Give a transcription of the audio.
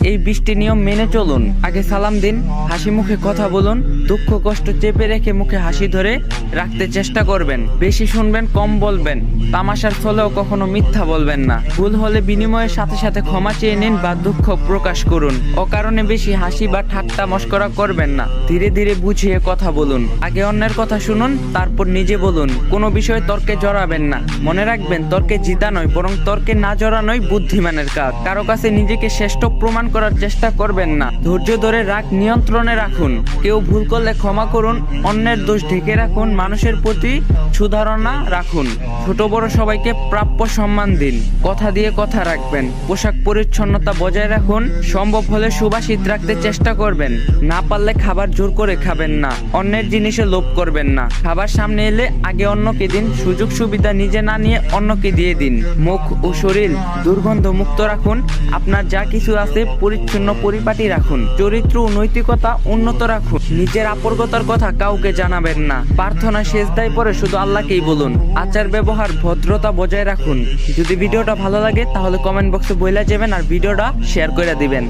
এই 20টি নিয়ম মেনে চলুন। আগে সালাম দিন, হাসি মুখে কথা বলুন, দুঃখ কষ্ট চেপে রেখে মুখে হাসি ধরে রাখতে চেষ্টা করবেন, বেশি শুনবেন কম বলবেন, তামাশার ছলেও কখনো মিথ্যা বলবেন না, ভুল হলে বিনিময়ের সাথে সাথে ক্ষমা চেয়ে নিন বা দুঃখ প্রকাশ করুন, অকারণে বেশি হাসি বা ঠাট্টা মস্করা করবেন না, ধীরে ধীরে বুঝিয়ে কথা বলুন, আগে অন্যের কথা শুনুন তারপর নিজে বলুন, কোনো বিষয়ে তর্কে জড়াবেন না, মনে রাখবেন তর্কে জিতা নয় বরং তর্কে না জড়ানোই বুদ্ধিমানের কাজ, কারো কাছে নিজেকে শ্রেষ্ঠ প্রমাণ করার চেষ্টা করবেন না, ধৈর্য ধরে রাগ নিয়ন্ত্রণে রাখুন, কেউ ভুল করলে ক্ষমা করুন, অন্যের দোষ ঢেকে রাখুন, মানুষের প্রতি সুধারণা রাখুন, ছোট বড় সবাইকে প্রাপ্য সম্মান দিন, কথা দিয়ে কথা রাখবেন, পোশাক পরিচ্ছন্নতা বজায় রাখুন, সম্ভব হলে সুবাসিত রাখতে চেষ্টা করবেন, না পারলে খাবার জোর করে খাবেন না, অন্যের জিনিসে লোভ করবেন না, খাবার সামনে এলে আগে অন্যকে দিন, সুযোগ সুবিধা নিজে না নিয়ে অন্যকে দিয়ে দিন, মুখ ও শরীর দুর্গন্ধ মুক্ত রাখুন, আপনার যা কিছু আছে পরিচ্ছন্ন পরিপাটি রাখুন, চরিত্র ও নৈতিকতা উন্নত রাখুন, নিজের আপরগতার কথা কাউকে জানাবেন না, প্রার্থনা সেজদায় পরে শুধু আল্লাহকেই বলুন, আচার ব্যবহার ভদ্রতা বজায় রাখুন। যদি ভিডিওটা ভালো লাগে তাহলে কমেন্ট বক্সে বইলা যাবেন আর ভিডিওটা শেয়ার করে দিবেন।